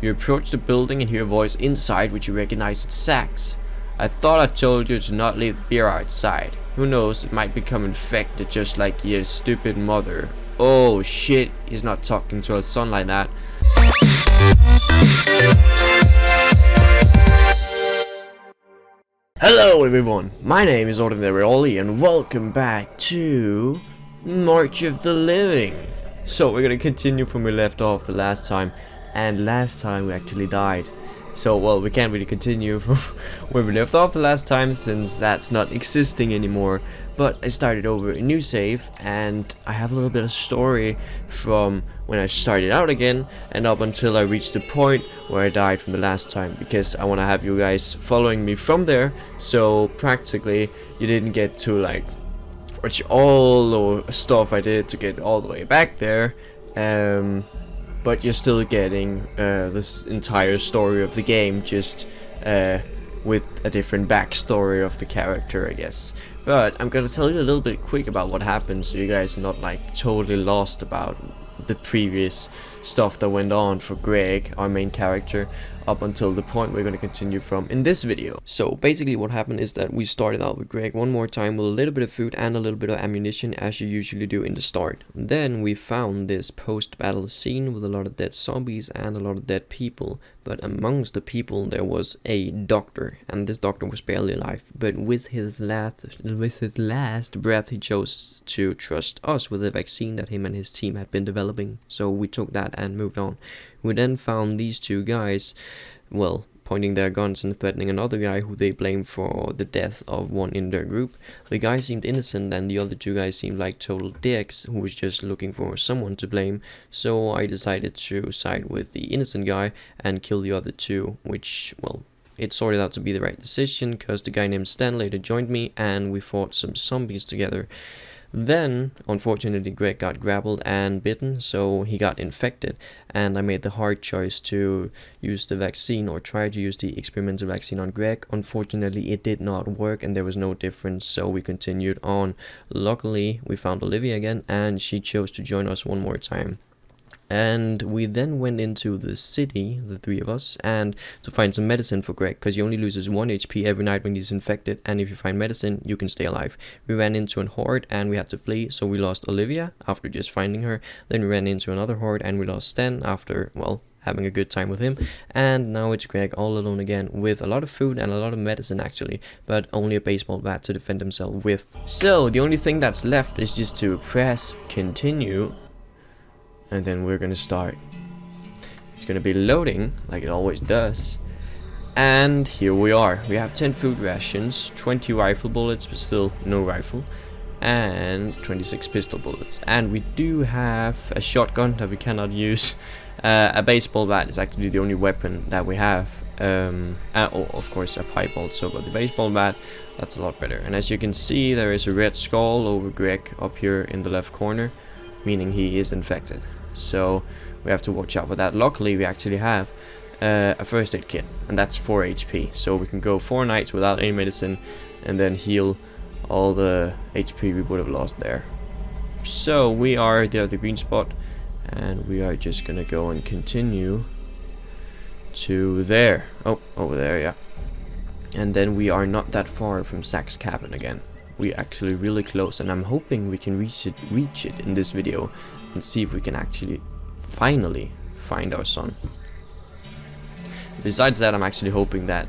You approach the building and hear a voice inside which you recognize as Sax. I thought I told you to not leave the beer outside. Who knows, it might become infected just like your stupid mother. Oh shit, he's not talking to his son like that. Hello everyone, my name is OrdinaryOli and welcome back to March of the Living. So we're gonna continue from where we left off the last time, and last time we actually died. So well, we can't really continue from where we left off the last time since that's not existing anymore. But I started over a new save and I have a little bit of story from when I started out again and up until I reached the point where I died from the last time, because I want to have you guys following me from there, so practically you didn't get to like watch all the stuff I did to get all the way back there, but you're still getting this entire story of the game, just with a different backstory of the character, I guess. But I'm gonna tell you a little bit quick about what happened, so you guys are not like totally lost about the previous stuff that went on for Greg, our main character, up until the point we're going to continue from in this video. So basically what happened is that we started out with Greg one more time with a little bit of food and a little bit of ammunition, as you usually do in the start. Then we found this post-battle scene with a lot of dead zombies and a lot of dead people, but amongst the people there was a doctor, and this doctor was barely alive, but with his last breath he chose to trust us with the vaccine that him and his team had been developing. So we took that and moved on. We then found these two guys, well, pointing their guns and threatening another guy who they blamed for the death of one in their group. The guy seemed innocent and the other two guys seemed like total dicks who was just looking for someone to blame. So I decided to side with the innocent guy and kill the other two, which, well, it sorted out to be the right decision because the guy named Stan later joined me and we fought some zombies together. Then, unfortunately, Greg got grappled and bitten, so he got infected, and I made the hard choice to use the vaccine, or try to use the experimental vaccine on Greg. Unfortunately, it did not work and there was no difference, so we continued on. Luckily, we found Olivia again, and she chose to join us one more time. And we then went into the city, the three of us, and to find some medicine for Greg, because he only loses 1 HP every night when he's infected, and if you find medicine, you can stay alive. We ran into a horde and we had to flee, so we lost Olivia after just finding her. Then we ran into another horde and we lost Stan after, well, having a good time with him. And now it's Greg all alone again, with a lot of food and a lot of medicine actually, but only a baseball bat to defend himself with. So the only thing that's left is just to press continue, and then we're gonna start. It's gonna be loading like it always does, and here we are. We have 10 food rations, 20 rifle bullets, but still no rifle, and 26 pistol bullets, and we do have a shotgun that we cannot use. A baseball bat is actually the only weapon that we have, of course a pipe also, but the baseball bat, that's a lot better. And as you can see, there is a red skull over Greg up here in the left corner, meaning he is infected. So we have to watch out for that. Luckily we actually have a first aid kit, and that's 4 HP, so we can go 4 nights without any medicine and then heal all the HP we would have lost there. So we are there at the green spot, and we are just gonna go and continue to there. Oh, over there, yeah. And then we are not that far from Zach's cabin again. We're actually really close, and I'm hoping we can reach it in this video and see if we can actually finally find our son. Besides that, I'm actually hoping that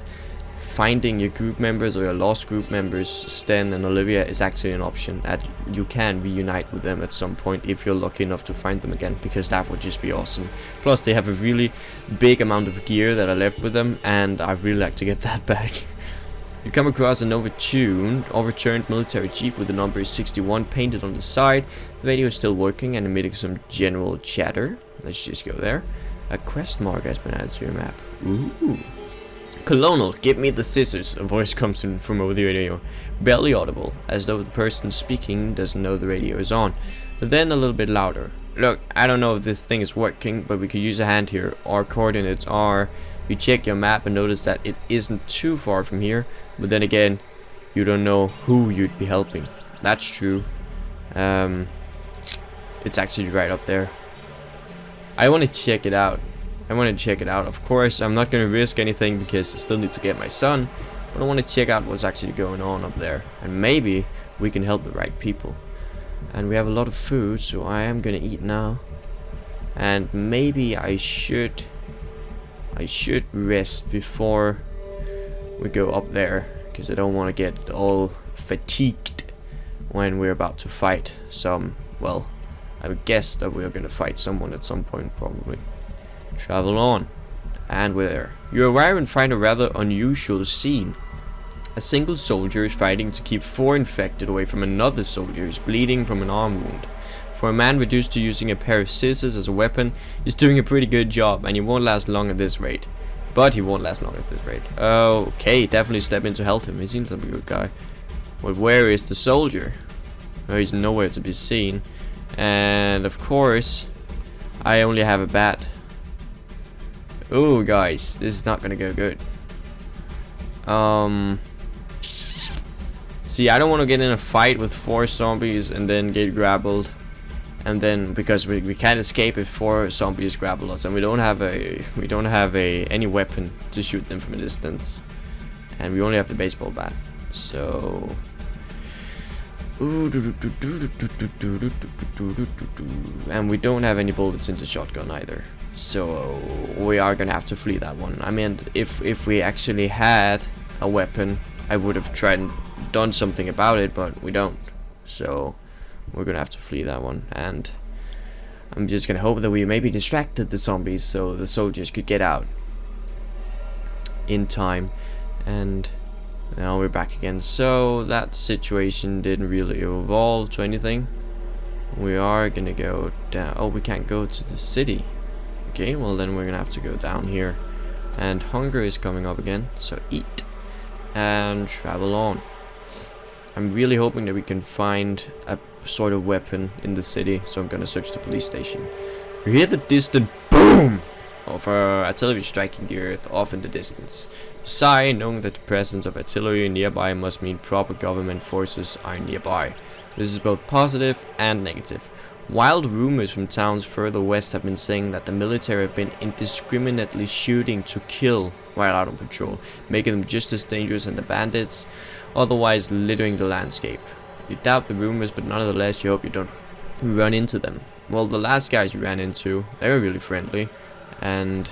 finding your group members or your lost group members, Stan and Olivia, is actually an option, that you can reunite with them at some point if you're lucky enough to find them again, because that would just be awesome. Plus they have a really big amount of gear that I left with them, and I'd really like to get that back. You come across an overturned military jeep with the number 61 painted on the side. The radio is still working and emitting some general chatter. Let's just go there. A quest mark has been added to your map. Ooh. Colonel, give me the scissors. A voice comes in from over the radio. Barely audible, as though the person speaking doesn't know the radio is on. Then a little bit louder. Look, I don't know if this thing is working, but we could use a hand here. Our coordinates are... You check your map and notice that it isn't too far from here, but then again, you don't know who you'd be helping. That's true. It's actually right up there. I want to check it out. I want to check it out. Of course, I'm not going to risk anything because I still need to get my son. But I want to check out what's actually going on up there. And maybe we can help the right people. And we have a lot of food, so I am going to eat now. And maybe I should rest before we go up there. Because I don't want to get all fatigued when we're about to fight some, well, I would guess that we're going to fight someone at some point probably. Travel on. And we're there. You arrive and find a rather unusual scene. A single soldier is fighting to keep 4 infected away from another soldier who is bleeding from an arm wound. For a man reduced to using a pair of scissors as a weapon, he's doing a pretty good job, and he won't last long at this rate. But he won't last long at this rate. Okay, definitely step in to help him. He seems like a good guy. But where is the soldier? Oh, he's nowhere to be seen. And of course, I only have a bat. Oh, guys, this is not gonna go good. See, I don't want to get in a fight with 4 zombies and then get grappled. And then because we can't escape if 4 zombies grapple us, and we don't have any weapon to shoot them from a distance, and we only have the baseball bat. So, and we don't have any bullets in the shotgun either. So we are gonna have to flee that one. I mean, if we actually had a weapon, I would have tried and done something about it, but we don't. So we're gonna have to flee that one, and I'm just gonna hope that we maybe distracted the zombies so the soldiers could get out in time. And now we're back again. So that situation didn't really evolve to anything. We are gonna go down. Oh, we can't go to the city. Okay, well then we're gonna have to go down here. And hunger is coming up again, so eat and travel on. I'm really hoping that we can find a sort of weapon in the city, so I'm gonna search the police station. We hear the distant boom of artillery striking the earth off in the distance. Sigh, knowing that the presence of artillery nearby must mean proper government forces are nearby. This is both positive and negative. Wild rumors from towns further west have been saying that the military have been indiscriminately shooting to kill while out on patrol, making them just as dangerous as the bandits, otherwise littering the landscape. You doubt the rumors, but nonetheless you hope you don't run into them. Well, the last guys you ran into, they were really friendly, and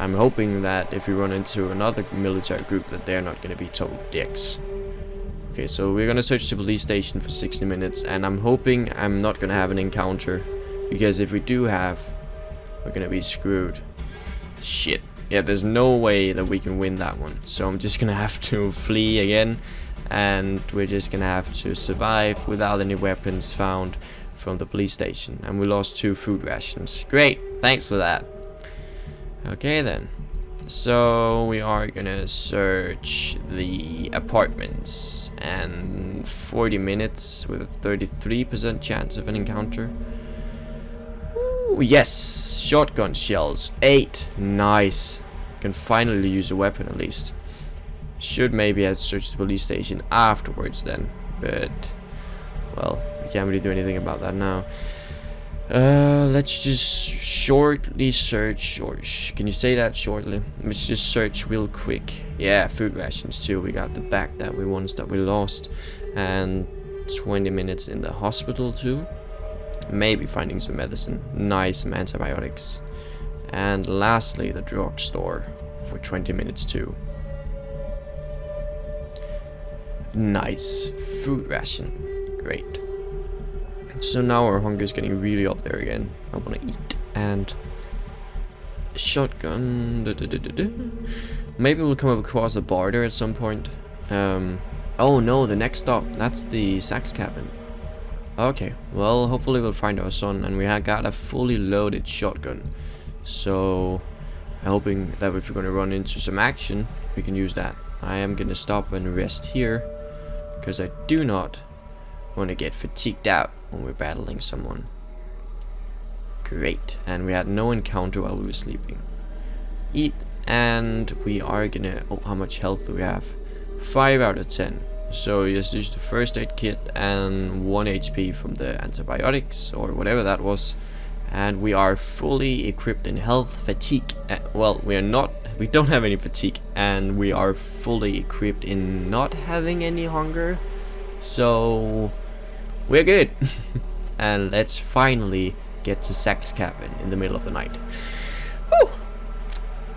I'm hoping that if we run into another military group that they're not going to be total dicks. Okay, so we're gonna search the police station for 60 minutes, and I'm hoping I'm not gonna have an encounter, because if we do have, we're gonna be screwed. Shit. Yeah, there's no way that we can win that one, so I'm just gonna have to flee again, and we're just gonna have to survive without any weapons found from the police station. And we lost 2 food rations. Great, thanks for that. Okay then. So we are gonna search the apartments, and 40 minutes with a 33% chance of an encounter. Ooh, yes, shotgun shells, 8, nice. Can finally use a weapon at least. Should maybe have searched the police station afterwards then, but well, we can't really do anything about that now. Let's just shortly search, or can you say that shortly? Let's just search real quick. Yeah, food rations too. We got the back that we ones that we lost, and 20 minutes in the hospital too. Maybe finding some medicine. Nice, some antibiotics. And lastly, the drugstore for 20 minutes too. Nice food ration. Great. So now our hunger is getting really up there again. I want to eat. And shotgun. Maybe we'll come up across a border at some point. Oh no, the next stop. That's the Sax cabin. Okay, well, hopefully we'll find our son, and we have got a fully loaded shotgun. So I'm hoping that if we're gonna run into some action, we can use that. I am gonna stop and rest here, because I do not want to get fatigued out when we're battling someone. Great, and we had no encounter while we were sleeping. Eat, and we are gonna, oh, how much health do we have? 5 out of 10. So just use the first aid kit and 1 HP from the antibiotics or whatever that was, And we are fully equipped in health, fatigue. Well, we don't have any fatigue, and we are fully equipped in not having any hunger. So we're good. And let's finally get to Zack's cabin in the middle of the night. Whew.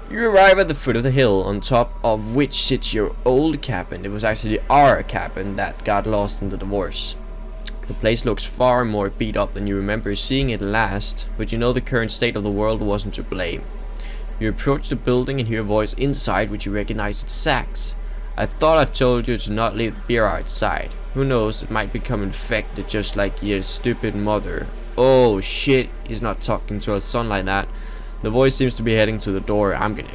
You arrive at the foot of the hill, on top of which sits your old cabin. It was actually our cabin that got lost in the divorce. The place looks far more beat up than you remember seeing it last, but you know the current state of the world wasn't to blame. You approach the building and hear a voice inside which you recognize as Zack's. I thought I told you to not leave the beer outside. Who knows, it might become infected just like your stupid mother. Oh shit, he's not talking to our son like that. The voice seems to be heading to the door. I'm gonna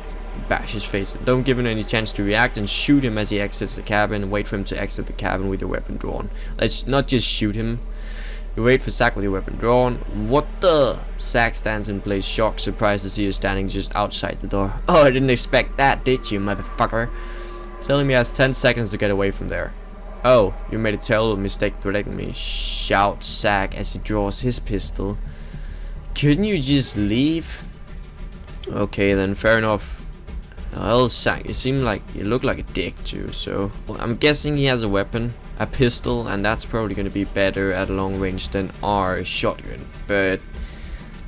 bash his face. Don't give him any chance to react and shoot him as he exits the cabin. Wait for him to exit the cabin with your weapon drawn. Let's not just shoot him. You wait for Zack with your weapon drawn. What the? Zack stands in place, shocked, surprised to see you standing just outside the door. Oh, I didn't expect that, did you, motherfucker? Telling me he has 10 seconds to get away from there. Oh, you made a terrible mistake threatening me, shouts Zack as he draws his pistol. Couldn't you just leave? Okay then, fair enough. Well, Zack, you look like a dick too, so I'm guessing he has a weapon, a pistol, and that's probably going to be better at long range than our shotgun. But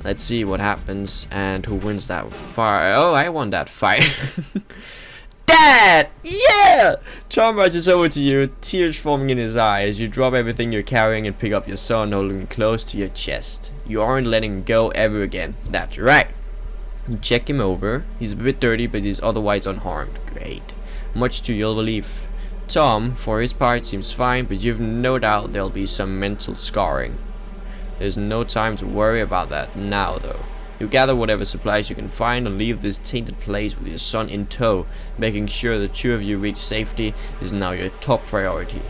let's see what happens and who wins that fight. Oh, I won that fight. Dad! Yeah! Tom rushes over to you, tears forming in his eyes. You drop everything you're carrying and pick up your son, holding him close to your chest. You aren't letting him go ever again. That's right. You check him over. He's a bit dirty, but he's otherwise unharmed. Great. Much to your relief. Tom, for his part, seems fine, but you've no doubt there'll be some mental scarring. There's no time to worry about that now, though. You gather whatever supplies you can find and leave this tainted place with your son in tow. Making sure the two of you reach safety is now your top priority.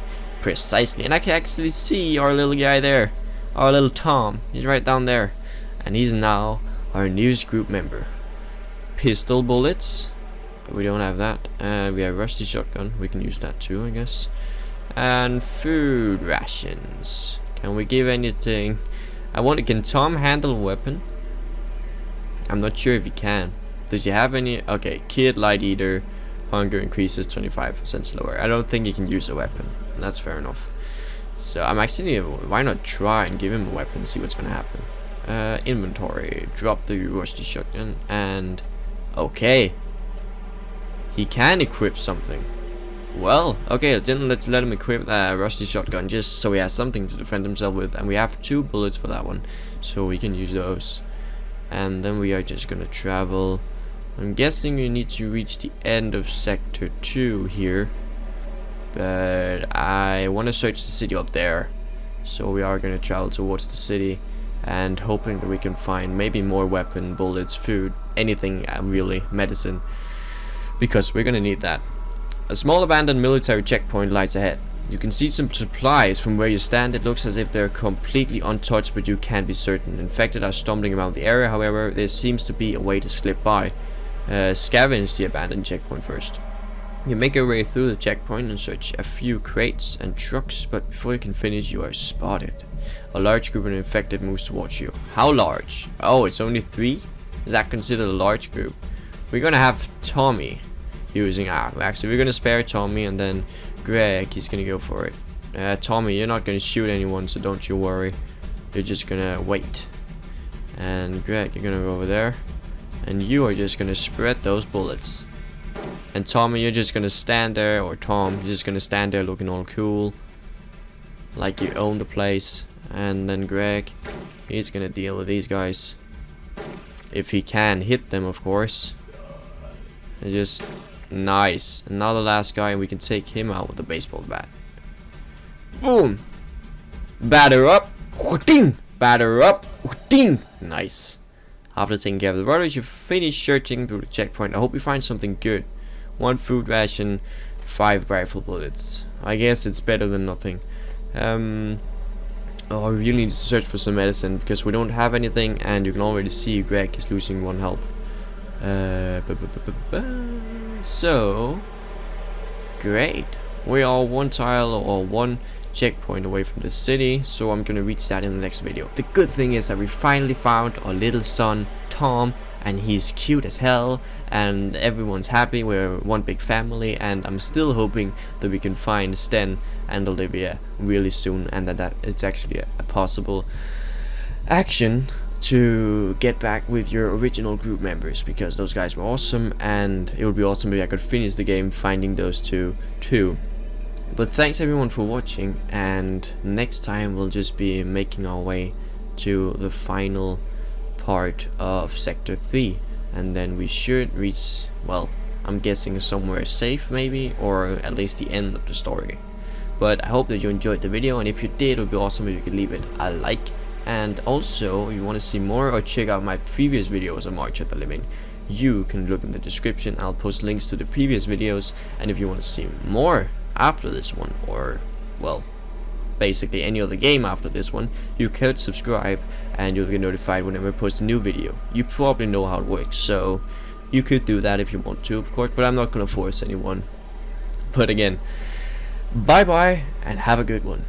Precisely. And I can actually see our little guy there. Our little Tom. He's right down there. And he's now our newest group member. Pistol bullets. We don't have that. And we have rusty shotgun. We can use that too, I guess. And food rations. Can we give anything? Can Tom handle a weapon? I'm not sure if he can. Does he have any? Okay, kid, light eater, hunger increases 25% slower. I don't think he can use a weapon. That's fair enough. So I'm actually, why not try and give him a weapon, see what's gonna happen. Inventory, drop the rusty shotgun, and okay, he can equip something. Well, okay, let's let him equip the rusty shotgun just so he has something to defend himself with, and we have 2 bullets for that one, so we can use those. And then we are just gonna travel. I'm guessing we need to reach the end of sector 2 here, but I want to search the city up there, so we are gonna travel towards the city and hoping that we can find maybe more weapon, bullets, food, anything really, medicine, because we're gonna need that. A small abandoned military checkpoint lies ahead. You can see some supplies from where you stand. It looks as if they're completely untouched, but you can't be certain. Infected are stumbling around the area, however, there seems to be a way to slip by. Scavenge the abandoned checkpoint first. You make your way through the checkpoint and search a few crates and trucks, but before you can finish, you are spotted. A large group of infected moves towards you. How large? Oh, it's only 3? Is that considered a large group? We're gonna have Tommy using actually we're gonna spare Tommy, and then Greg, he's gonna go for it. Tommy, you're not gonna shoot anyone, so don't you worry. You're just gonna wait. And Greg, you're gonna go over there, and you are just gonna spread those bullets. And Tommy, you're just gonna stand there, or Tom, you're just gonna stand there looking all cool, like you own the place. And then Greg, he's gonna deal with these guys, if he can hit them, of course. And just nice. And now the last guy, and we can take him out with a baseball bat. Boom! Batter up! Ding! Batter up! Ding! Nice. After taking care of the runners, you finish searching through the checkpoint. I hope you find something good. 1 food ration, 5 rifle bullets. I guess it's better than nothing. Oh, I really need to search for some medicine because we don't have anything, and you can already see Greg is losing 1 health. So great. We are one tile or one checkpoint away from the city, so I'm gonna reach that in the next video. The good thing is that we finally found our little son Tom, and he's cute as hell, and everyone's happy. We're one big family, and I'm still hoping that we can find Sten and Olivia really soon, and that it's actually a possible action to get back with your original group members, because those guys were awesome, and it would be awesome if I could finish the game finding those two too. But thanks everyone for watching, and next time we'll just be making our way to the final part of Sector 3, and then we should reach, well, I'm guessing somewhere safe maybe, or at least the end of the story. But I hope that you enjoyed the video, and if you did, it would be awesome if you could leave it a like. And also, if you want to see more or check out my previous videos on March of the Living, you can look in the description. I'll post links to the previous videos, and if you want to see more after this one, or well, basically any other game after this one, you could subscribe and you'll get notified whenever I post a new video. You probably know how it works, so you could do that if you want to, of course, but I'm not gonna force anyone. But again, bye bye and have a good one.